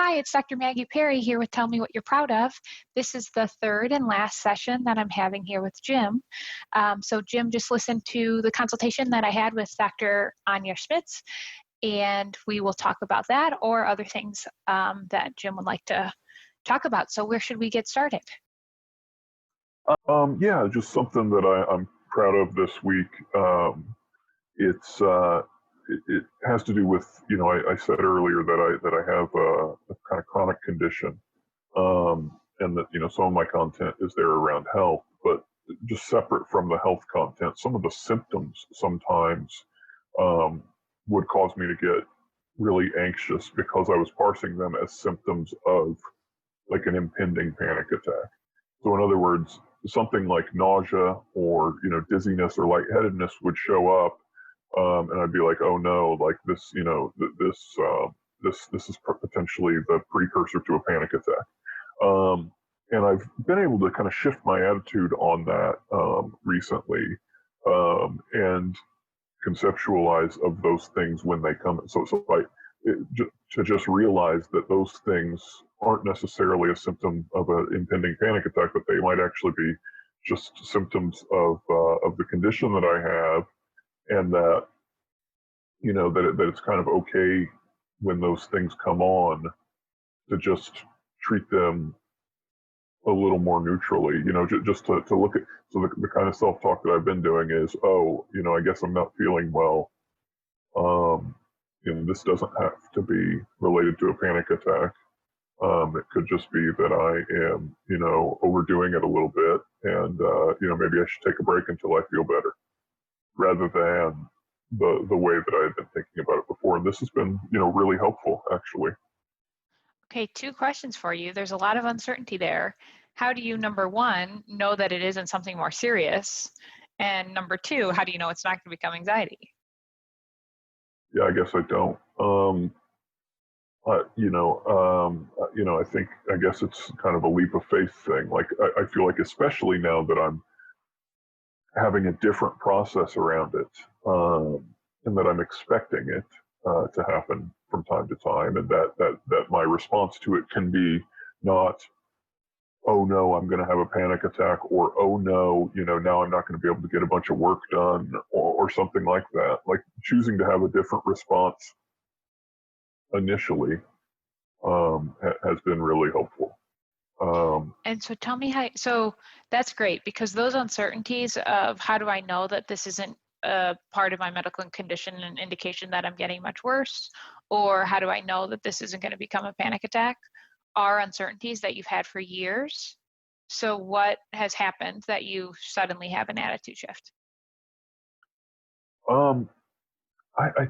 Hi, it's Dr. Maggie Perry here with Tell Me What You're Proud Of. This is the third and last session that I'm having here with Jim. So Jim just listened to the consultation that I had with Dr. Anya Schmitz, and we will talk about that or other things that Jim would like to talk about. So where should we get started? Yeah, just something that I'm proud of this week. It has to do with, I said earlier that I have a kind of chronic condition, and that, some of my content is there around health, but just separate from the health content, some of the symptoms sometimes would cause me to get really anxious because I was parsing them as symptoms of like an impending panic attack. So in other words, something like nausea or, dizziness or lightheadedness would show up. And I'd be like, oh no, like this, this is potentially the precursor to a panic attack. And I've been able to kind of shift my attitude on that recently, and conceptualize of those things when they come. So to just realize that those things aren't necessarily a symptom of an impending panic attack, but they might actually be just symptoms of the condition that I have, and that that it's kind of okay when those things come on to just treat them a little more neutrally, just to look at, so the kind of self-talk that I've been doing is, I guess I'm not feeling well. This doesn't have to be related to a panic attack. It could just be that I am, overdoing it a little bit, and maybe I should take a break until I feel better, rather than the way that I had been thinking about it before. And this has been, really helpful, actually. Okay, two questions for you. There's a lot of uncertainty there. How do you, number one, know that it isn't something more serious? And number two, how do you know it's not going to become anxiety? Yeah, I guess I don't. I guess it's kind of a leap of faith thing. Like, I feel like, especially now that I'm having a different process around it, and that I'm expecting it to happen from time to time, and that my response to it can be not, oh no, I'm going to have a panic attack, or oh no, now I'm not going to be able to get a bunch of work done, or something like that. Like, choosing to have a different response initially has been really helpful. And so tell me so that's great, because those uncertainties of how do I know that this isn't a part of my medical condition and indication that I'm getting much worse, or how do I know that this isn't going to become a panic attack, are uncertainties that you've had for years. So what has happened that you suddenly have an attitude shift? I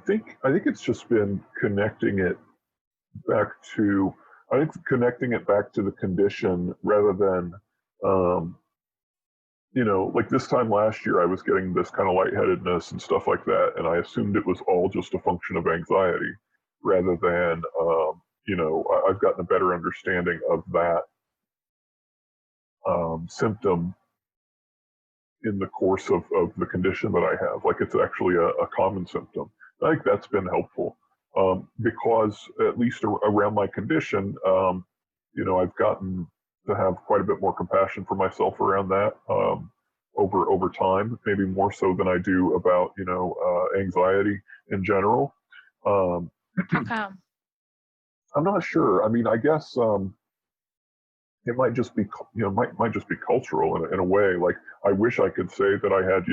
think it's just been connecting it back to the condition, rather than like this time last year I was getting this kind of lightheadedness and stuff like that, and I assumed it was all just a function of anxiety, rather than I've gotten a better understanding of that symptom in the course of the condition that I have. Like, it's actually a common symptom. I think that's been helpful, because at least around my condition, I've gotten to have quite a bit more compassion for myself around that over time, maybe more so than I do about anxiety in general. How come? I'm not sure. I mean, I guess it might just be, might just be cultural in a way. Like, I wish I could say that I had,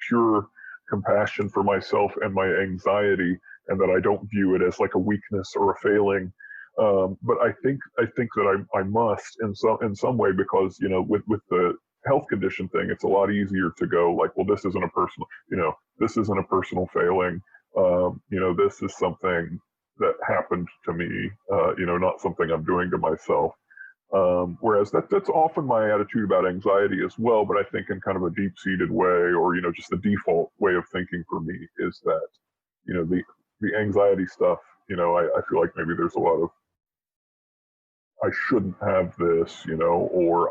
pure compassion for myself and my anxiety, and that I don't view it as like a weakness or a failing. But I think that I must in some way, because with the health condition thing, it's a lot easier to go like, well, this isn't a personal, this isn't a personal failing. This is something that happened to me. Not something I'm doing to myself. Whereas that's often my attitude about anxiety as well, but I think in kind of a deep-seated way, or just the default way of thinking for me is that the anxiety stuff. I feel like maybe there's a lot of, I shouldn't have this, or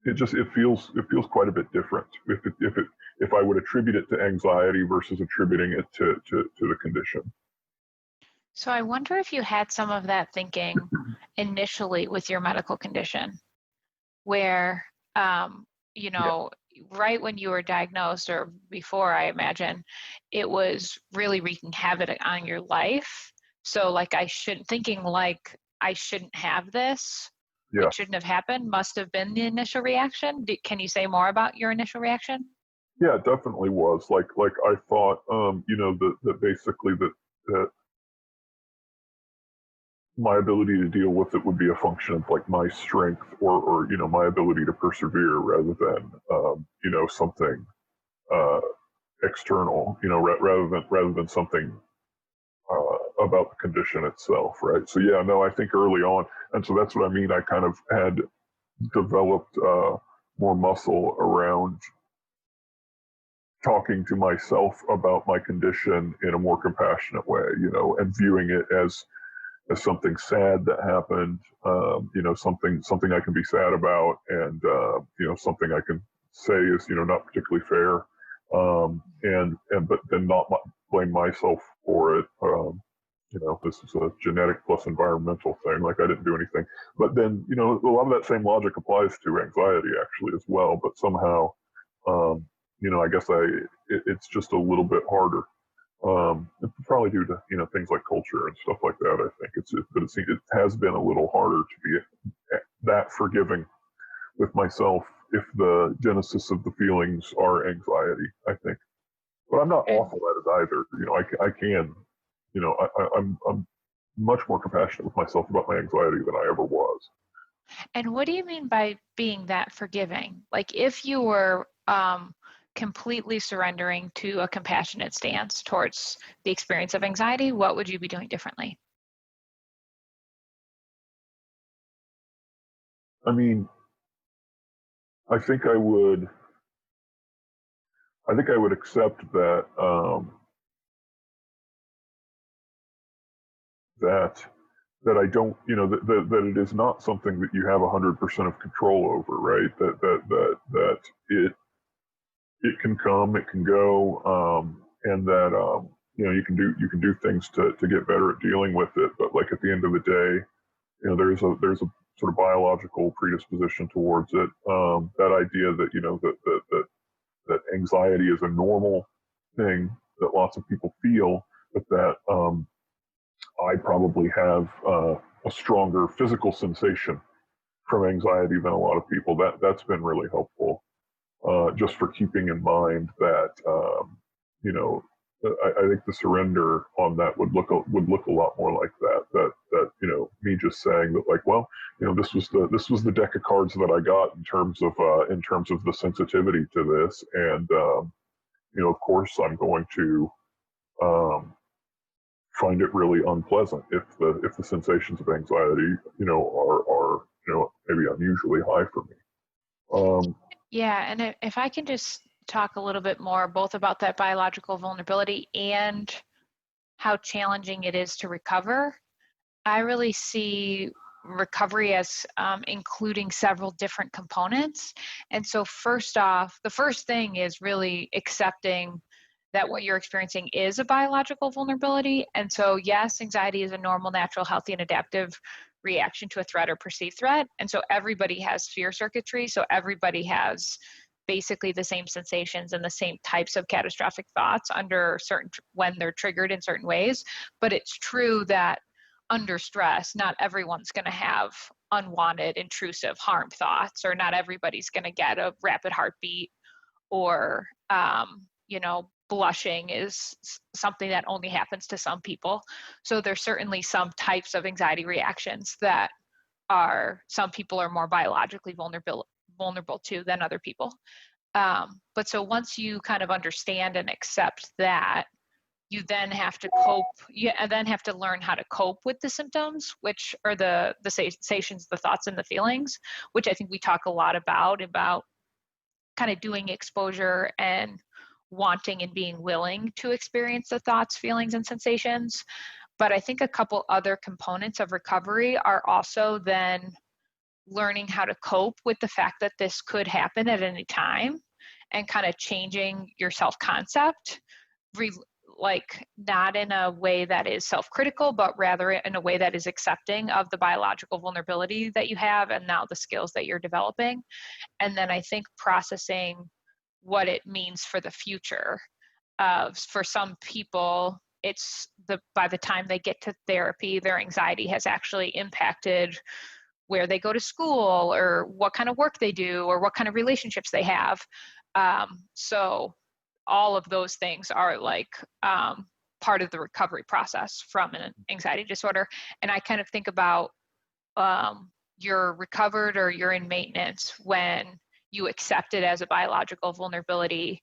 it feels quite a bit different if I would attribute it to anxiety versus attributing it to the condition. So I wonder if you had some of that thinking initially with your medical condition, where, you Yeah, know, right when you were diagnosed or before, I imagine, it was really wreaking havoc on your life. So like thinking like I shouldn't have this, yeah, it shouldn't have happened, must have been the initial reaction. Can you say more about your initial reaction? yeah. It definitely was. Like I thought, that basically that my ability to deal with it would be a function of like my strength or my ability to persevere rather than something uh, external, rather than something about the condition itself, right? So yeah, no, I think early on, and so that's what I mean. I kind of had developed more muscle around talking to myself about my condition in a more compassionate way, and viewing it as something sad that happened, something I can be sad about, and something I can say is not particularly fair, and but then not blame myself for it. This is a genetic plus environmental thing. Like I didn't do anything, but then a lot of that same logic applies to anxiety actually as well. But somehow, um, I guess it's just a little bit harder, it's probably due to things like culture and stuff like that. I think it has been a little harder to be that forgiving with myself if the genesis of the feelings are anxiety. I think, but I'm not And awful at it either. I can, I'm much more compassionate with myself about my anxiety than I ever was. And what do you mean by being that forgiving? Like if you were completely surrendering to a compassionate stance towards the experience of anxiety, what would you be doing differently? I mean, I think I would. I think I would accept that that I don't, that it is not something that you have 100% of control over, right? That it can come, it can go, and that you can do things to get better at dealing with it. But like at the end of the day, there's a sort of biological predisposition towards it. That idea that that anxiety is a normal thing that lots of people feel, but that I probably have a stronger physical sensation from anxiety than a lot of people. That's been really helpful, just for keeping in mind that you know I think the surrender on that would look a lot more like that. That me just saying that like, well, this was the deck of cards that I got in terms of the sensitivity to this, and of course I'm going to um, find it really unpleasant if the sensations of anxiety are maybe unusually high for me. Um, Yeah, and if I can just talk a little bit more both about that biological vulnerability and how challenging it is to recover. I really see recovery as including several different components. And so, first off, the first thing is really accepting that what you're experiencing is a biological vulnerability. And so, yes, anxiety is a normal, natural, healthy, and adaptive reaction to a threat or perceived threat. And so, everybody has fear circuitry. So, everybody has basically the same sensations and the same types of catastrophic thoughts under certain when they're triggered in certain ways. But it's true that under stress, not everyone's going to have unwanted, intrusive harm thoughts, or not everybody's going to get a rapid heartbeat, or, blushing is something that only happens to some people. So there's certainly some types of anxiety reactions that some people are more biologically vulnerable to than other people. But so once you kind of understand and accept that, you then have to cope, you then have to learn how to cope with the symptoms, which are the sensations, the thoughts, and the feelings, which I think we talk a lot about kind of doing exposure and wanting and being willing to experience the thoughts, feelings, and sensations. But I think a couple other components of recovery are also then learning how to cope with the fact that this could happen at any time, and kind of changing your self concept, like not in a way that is self-critical, but rather in a way that is accepting of the biological vulnerability that you have and now the skills that you're developing. And then I think processing what it means for the future. For some people, it's by the time they get to therapy, their anxiety has actually impacted where they go to school or what kind of work they do or what kind of relationships they have. So all of those things are like part of the recovery process from an anxiety disorder. And I kind of think about you're recovered or you're in maintenance when you accept it as a biological vulnerability.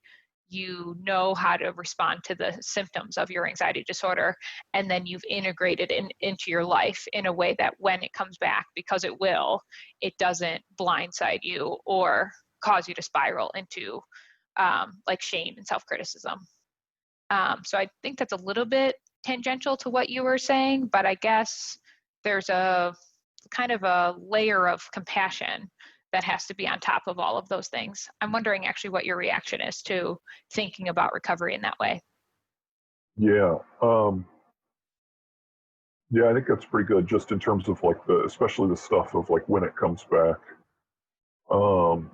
You know how to respond to the symptoms of your anxiety disorder, and then you've integrated into your life in a way that when it comes back, because it will, it doesn't blindside you or cause you to spiral into like shame and self-criticism. So I think that's a little bit tangential to what you were saying, but I guess there's a kind of a layer of compassion that has to be on top of all of those things. I'm wondering actually what your reaction is to thinking about recovery in that way. Yeah. Yeah, I think that's pretty good just in terms of like especially the stuff of like when it comes back, um,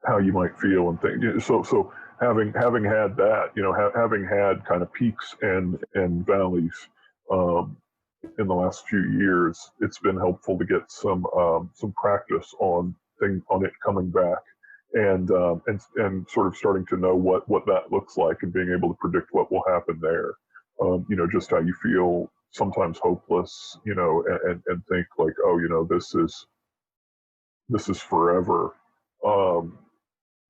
how you might feel and think. So having had that, having had kind of peaks and valleys, um, in the last few years, it's been helpful to get some practice on it coming back, and sort of starting to know what that looks like and being able to predict what will happen there. Just how you feel sometimes hopeless, and think like, oh, this is forever. Um,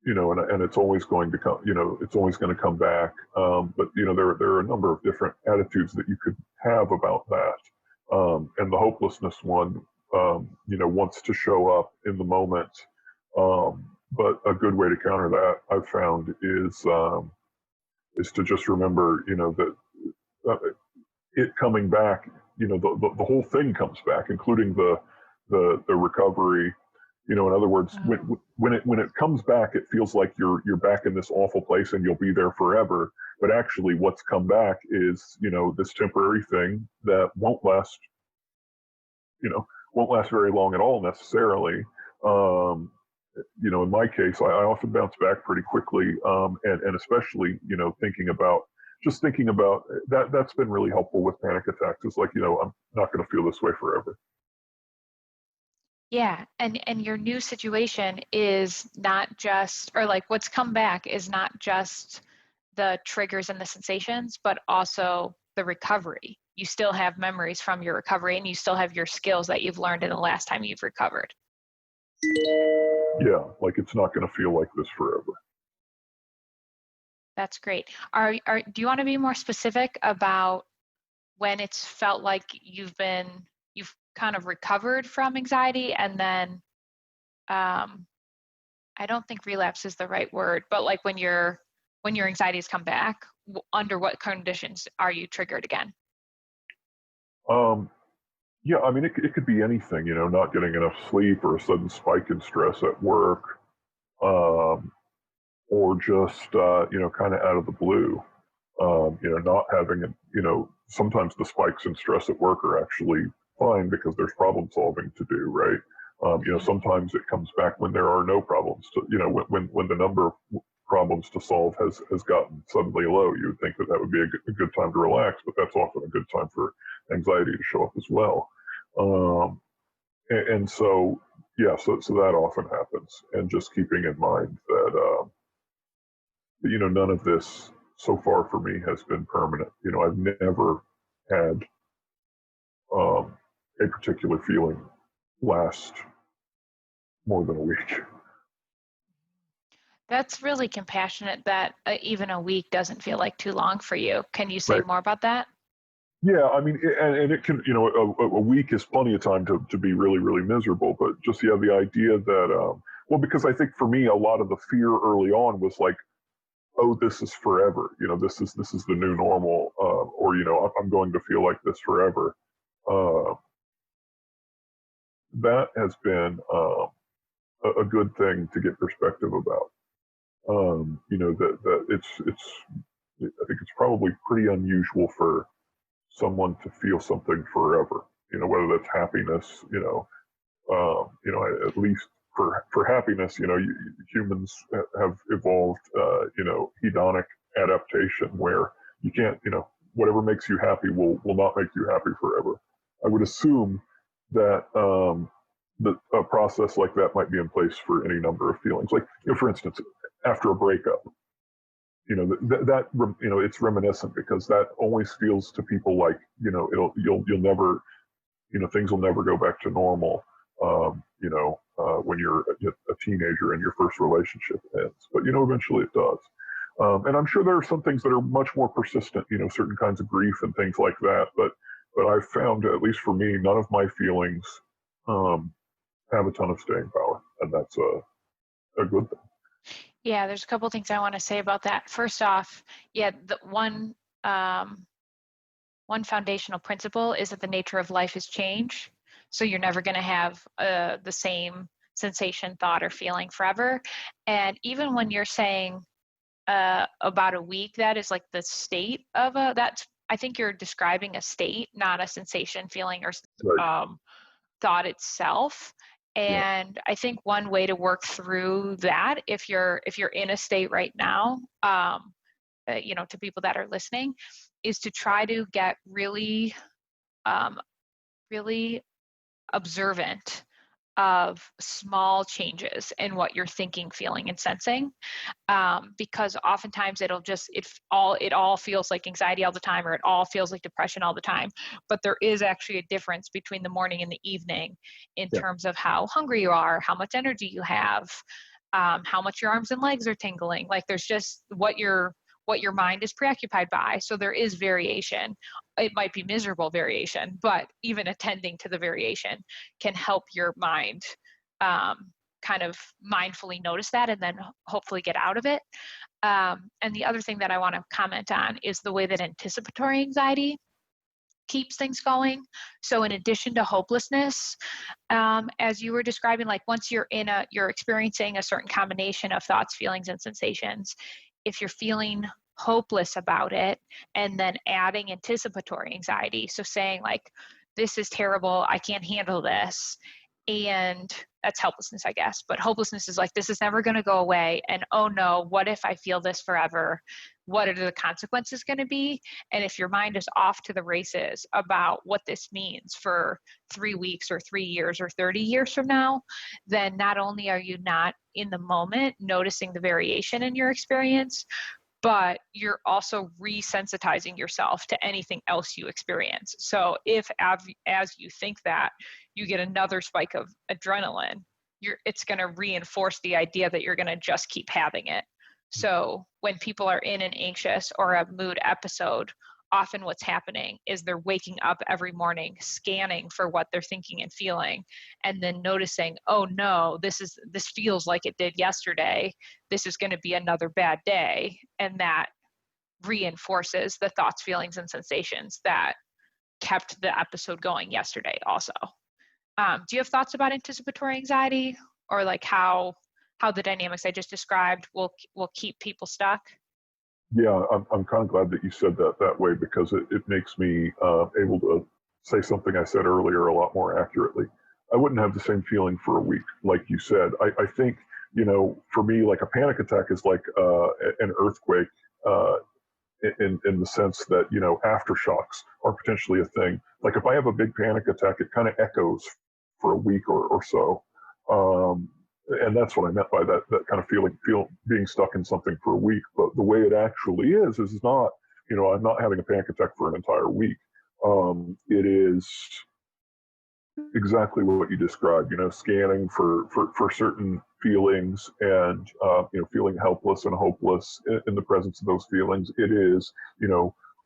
and it's always going to come, it's always going to come back. But there are a number of different attitudes that you could have about that. And the hopelessness one, wants to show up in the moment. But a good way to counter that I've found is to just remember, that it coming back, the whole thing comes back, including the recovery. In other words, when it comes back, it feels like you're back in this awful place and you'll be there forever. But actually, what's come back is this temporary thing that won't last very long at all necessarily. In my case, I often bounce back pretty quickly, and especially thinking about that. That's been really helpful with panic attacks. It's like I'm not going to feel this way forever. Yeah, and your new situation is not just, or like what's come back is not just the triggers and the sensations, but also the recovery. You still have memories from your recovery and you still have your skills that you've learned in the last time you've recovered. Yeah, like it's not going to feel like this forever. That's great. Do you want to be more specific about when it's felt like you've kind of recovered from anxiety and then I don't think relapse is the right word, but like when your anxiety has come back, under what conditions are you triggered again? Yeah, I mean, it could be anything, not getting enough sleep or a sudden spike in stress at work, um, or just, kind of out of the blue, not having it, sometimes the spikes in stress at work are actually fine because there's problem solving to do, right? Sometimes it comes back when there are no problems to, when the number of problems to solve has gotten suddenly low. You would think that would be a good time to relax, but that's often a good time for anxiety to show up as well. Um, and so, yeah, so that often happens. And just keeping in mind that, none of this so far for me has been permanent. I've never had a particular feeling last more than a week. That's really compassionate that even a week doesn't feel like too long for you. Can you say Right. more about that? Yeah, I mean, and it can, a week is plenty of time to be really, really miserable. But just, yeah, the idea that, well, because I think for me, a lot of the fear early on was like, oh, this is forever. This is the new normal, or I'm going to feel like this forever. Uh, that has been a good thing to get perspective about. that I think it's probably pretty unusual for someone to feel something forever, whether that's happiness, at least for happiness, humans have evolved, hedonic adaptation where you can't, whatever makes you happy will not make you happy forever. I would assume that that a process like that might be in place for any number of feelings. Like, for instance, after a breakup, it's reminiscent because that always feels to people like, you'll never, things will never go back to normal. When you're a teenager and your first relationship ends, but eventually it does. And I'm sure there are some things that are much more persistent, certain kinds of grief and things like that. But I've found, at least for me, none of my feelings have a ton of staying power, and that's a good thing. Yeah, there's a couple of things I want to say about that. First off, yeah, the one foundational principle is that the nature of life is change. So you're never going to have the same sensation, thought, or feeling forever. And even when you're saying about a week, that is like the state of I think you're describing a state, not a sensation, feeling, or Right. thought itself. Yeah. And I think one way to work through that, if you're in a state right now, to people that are listening, is to try to get really, really observant of small changes in what you're thinking, feeling, and sensing, because oftentimes it all feels like anxiety all the time, or it all feels like depression all the time. But there is actually a difference between the morning and the evening in Yeah. terms of how hungry you are, how much energy you have, how much your arms and legs are tingling. Like, there's just what your mind is preoccupied by. So there is variation. It might be miserable variation, but even attending to the variation can help your mind kind of mindfully notice that and then hopefully get out of it. And the other thing that I want to comment on is the way that anticipatory anxiety keeps things going. So in addition to hopelessness, as you were describing, like once you're experiencing a certain combination of thoughts, feelings, and sensations, if you're feeling hopeless about it, and then adding anticipatory anxiety, so saying like, this is terrible, I can't handle this, and that's helplessness, I guess. But hopelessness is like, this is never going to go away, and oh no, what if I feel this forever? What are the consequences going to be? And if your mind is off to the races about what this means for 3 weeks or 3 years or 30 years from now, then not only are you not in the moment noticing the variation in your experience, but you're also resensitizing yourself to anything else you experience. So if as you think that, you get another spike of adrenaline, it's going to reinforce the idea that you're going to just keep having it. So when people are in an anxious or a mood episode, often what's happening is they're waking up every morning, scanning for what they're thinking and feeling, and then noticing, oh no, this feels like it did yesterday. This is going to be another bad day. And that reinforces the thoughts, feelings, and sensations that kept the episode going yesterday also. Do you have thoughts about anticipatory anxiety, or like how the dynamics I just described will keep people stuck? Yeah, I'm kind of glad that you said that way, because it makes me able to say something I said earlier a lot more accurately. I wouldn't have the same feeling for a week, like you said. I think, for me, like a panic attack is like an earthquake in the sense that, aftershocks are potentially a thing. Like if I have a big panic attack, it kind of echoes for a week or so. And that's what I meant by that kind of being stuck in something for a week. But the way it actually is not, I'm not having a panic attack for an entire week. It is exactly what you described, scanning for certain feelings, and, feeling helpless and hopeless in the presence of those feelings. It is,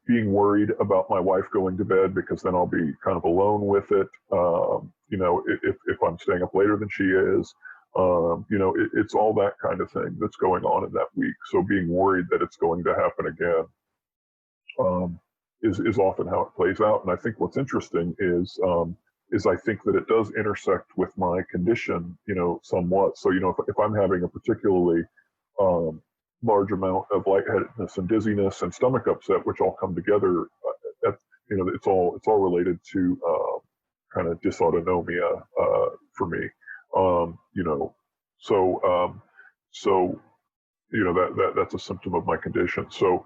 being worried about my wife going to bed, because then I'll be kind of alone with it. If I'm staying up later than she is, it's all that kind of thing that's going on in that week. So being worried that it's going to happen again is often how it plays out. And I think what's interesting is I think that it does intersect with my condition, somewhat. So, if I'm having a particularly large amount of lightheadedness and dizziness and stomach upset, which all come together. It's all related to kind of dysautonomia for me. So that's a symptom of my condition. So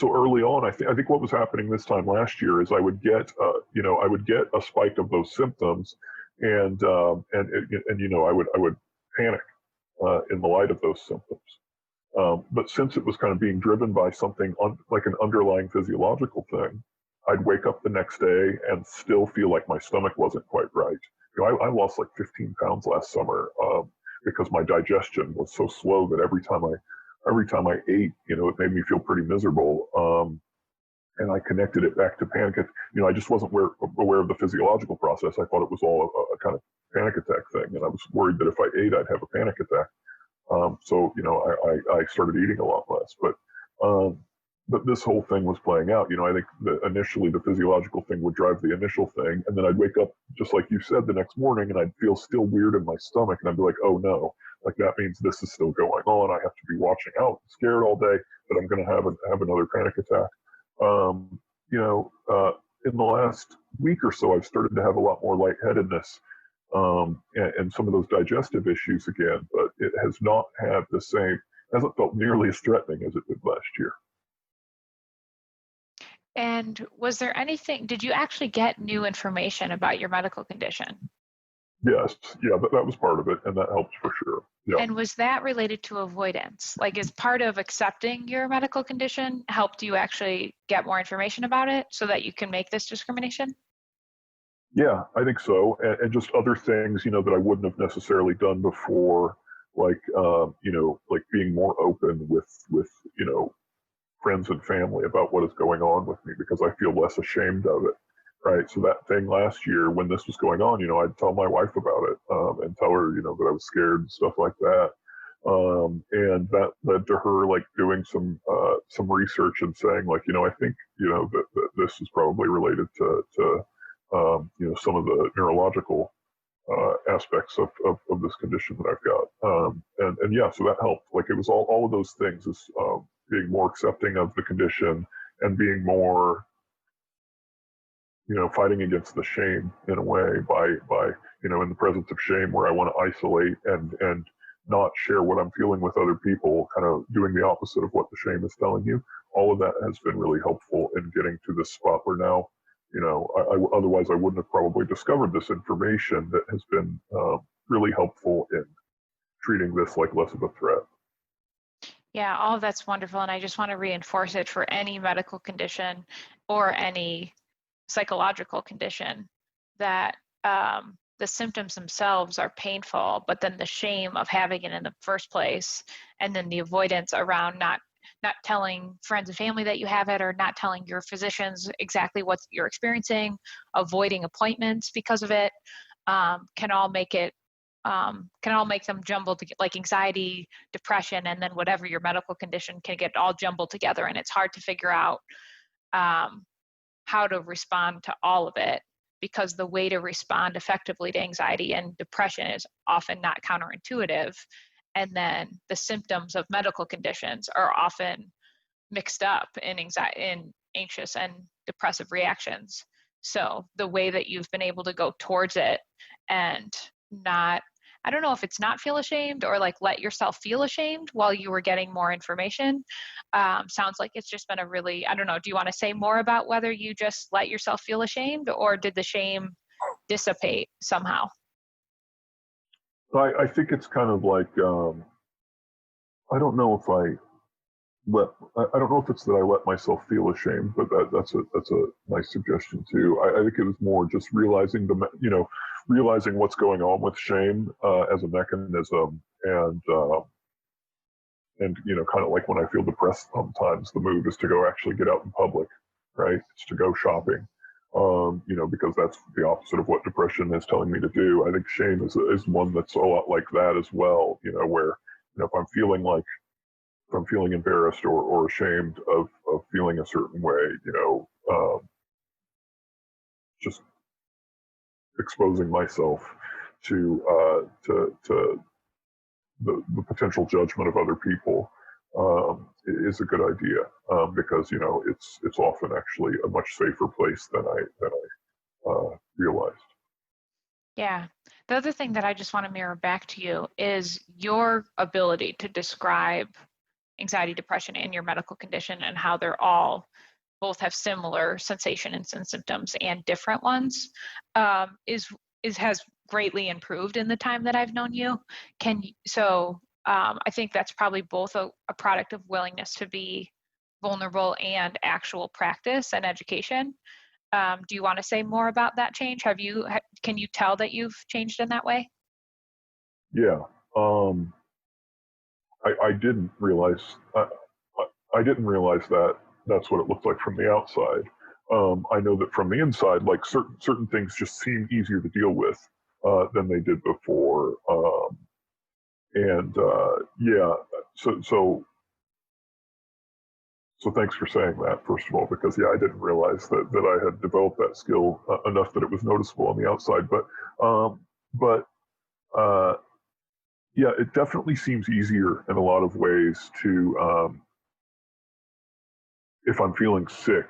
early on, I think what was happening this time last year is I would get a spike of those symptoms, and I would panic in the light of those symptoms. But since it was kind of being driven by something like an underlying physiological thing, I'd wake up the next day and still feel like my stomach wasn't quite right. I lost like 15 pounds last summer because my digestion was so slow that every time I ate, it made me feel pretty miserable. And I connected it back to panic. I just wasn't aware of the physiological process. I thought it was all a kind of panic attack thing, and I was worried that if I ate, I'd have a panic attack. So I started eating a lot less. But this whole thing was playing out. I think initially the physiological thing would drive the initial thing, and then I'd wake up just like you said the next morning, and I'd feel still weird in my stomach, and I'd be like, oh no, like that means this is still going on. I have to be watching out, scared all day that I'm going to have another panic attack. In the last week or so, I've started to have a lot more lightheadedness and some of those digestive issues again, but it has not had hasn't felt nearly as threatening as it did last year. And was there did you actually get new information about your medical condition? Yes, yeah, that was part of it, and that helped for sure. Yeah. And was that related to avoidance? Like, is part of accepting your medical condition helped you actually get more information about it so that you can make this discrimination? Yeah, I think so, and just other things, that I wouldn't have necessarily done before, like like being more open with friends and family about what is going on with me because I feel less ashamed of it. Right. So that thing last year when this was going on, I'd tell my wife about it and tell her, that I was scared and stuff like that. And that led to her like doing some research and saying like, I think, that this is probably related to some of the neurological aspects of this condition that I've got. And yeah, so that helped. Like it was all of those things is being more accepting of the condition and being more fighting against the shame in a way by in the presence of shame where I want to isolate and not share what I'm feeling with other people, kind of doing the opposite of what the shame is telling you. All of that has been really helpful in getting to this spot where now, otherwise I wouldn't have probably discovered this information that has been really helpful in treating this like less of a threat. Yeah, all of that's wonderful. And I just want to reinforce it for any medical condition or any psychological condition that the symptoms themselves are painful, but then the shame of having it in the first place, and then the avoidance around not telling friends and family that you have it, or not telling your physicians exactly what you're experiencing, avoiding appointments because of it, can all make them jumbled, like anxiety, depression, and then whatever your medical condition can get all jumbled together, and it's hard to figure out how to respond to all of it, because the way to respond effectively to anxiety and depression is often not counterintuitive. And then the symptoms of medical conditions are often mixed up in anxious and depressive reactions. So the way that you've been able to go towards it and not, I don't know if it's not feel ashamed or like let yourself feel ashamed while you were getting more information. Sounds like it's just been a really, I don't know, do you want to say more about whether you just let yourself feel ashamed or did the shame dissipate somehow? I think it's kind of like, I don't know if I don't know if it's that I let myself feel ashamed, but that's a nice suggestion too. I think it was more just realizing realizing what's going on with shame as a mechanism, and kind of like when I feel depressed sometimes, the move is to go actually get out in public, right? It's to go shopping, because that's the opposite of what depression is telling me to do. I think shame is one that's a lot like that as well, where if I'm feeling embarrassed or ashamed of feeling a certain way, just exposing myself to the potential judgment of other people is a good idea, because it's often actually a much safer place than I realized. Yeah. The other thing that I just want to mirror back to you is your ability to describe anxiety, depression, and your medical condition, and how they're all both have similar sensations and symptoms and different ones, has greatly improved in the time that I've known you. I think that's probably both a product of willingness to be vulnerable and actual practice and education. Do you want to say more about that change? Can you tell that you've changed in that way? Yeah. I didn't realize I didn't realize that that's what it looked like from the outside. I know that from the inside, like certain things just seem easier to deal with than they did before. Yeah, so thanks for saying that, first of all, because yeah, I didn't realize that I had developed that skill enough that it was noticeable on the outside. But uh, yeah, it definitely seems easier in a lot of ways to, if I'm feeling sick,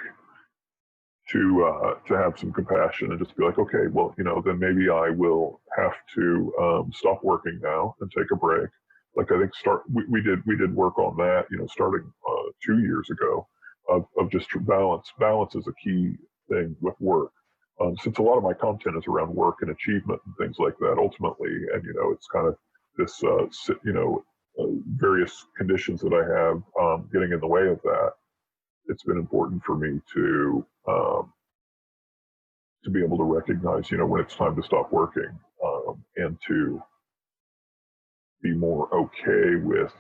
to have some compassion and just be like, okay, well, then maybe I will have to stop working now and take a break. Like I think we did work on that, starting 2 years ago, of just balance. Balance is a key thing with work. Since a lot of my content is around work and achievement and things like that, ultimately, and it's kind of this, various conditions that I have getting in the way of that. It's been important for me to be able to recognize, when it's time to stop working, and to be more okay with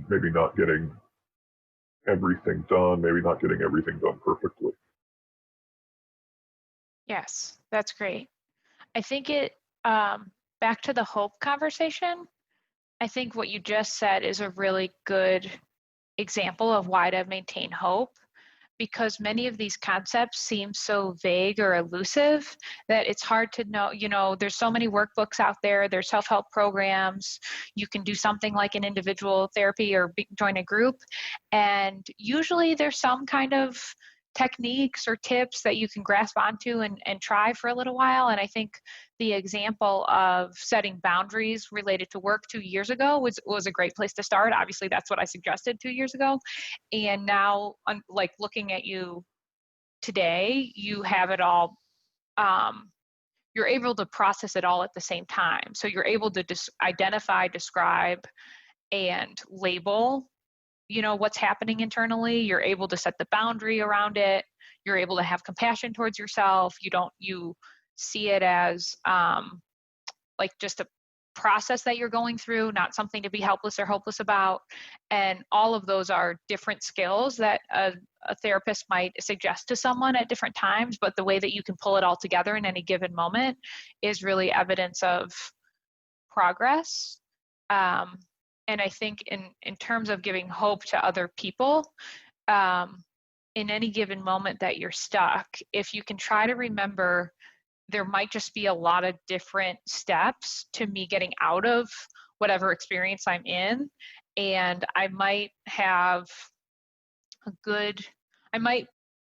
maybe not getting everything done, maybe not getting everything done perfectly. Yes, that's great. I think back to the hope conversation, I think what you just said is a really good example of why to maintain hope, because many of these concepts seem so vague or elusive that it's hard to know. There's so many workbooks out there, there's self-help programs, you can do something like an individual therapy or join a group, and usually there's some kind of techniques or tips that you can grasp onto and try for a little while. And I think the example of setting boundaries related to work 2 years ago was a great place to start. Obviously, that's what I suggested 2 years ago. And now, like looking at you today, you have it all. You're able to process it all at the same time. So you're able to identify, describe, and label what's happening internally. You're able to set the boundary around it. You're able to have compassion towards yourself. You see it as like just a process that you're going through, not something to be helpless or hopeless about. And all of those are different skills that a therapist might suggest to someone at different times, but the way that you can pull it all together in any given moment is really evidence of progress. And I think in terms of giving hope to other people, in any given moment that you're stuck, if you can try to remember, there might just be a lot of different steps to me getting out of whatever experience I'm in. And I might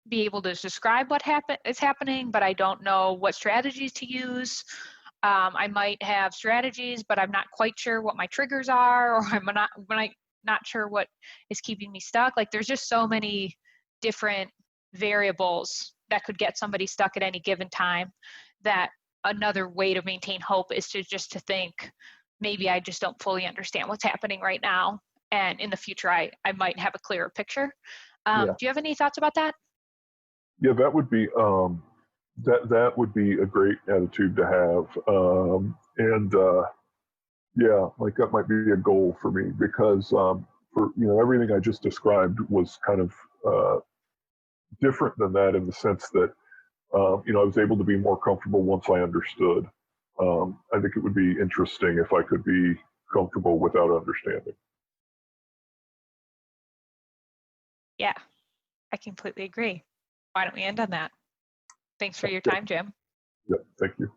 be able to describe what is happening, but I don't know what strategies to use. I might have strategies, but I'm not quite sure what my triggers are, or I'm not sure what is keeping me stuck. Like there's just so many different variables that could get somebody stuck at any given time, that another way to maintain hope is to think, maybe I just don't fully understand what's happening right now. And in the future, I might have a clearer picture. Yeah. Do you have any thoughts about that? Yeah, that would be that would be a great attitude to have, yeah, like that might be a goal for me, because for everything I just described was kind of different than that, in the sense that I was able to be more comfortable once I understood. I think it would be interesting if I could be comfortable without understanding. Yeah, I completely agree. Why don't we end on that? Thanks for your time, Jim. Yeah, thank you.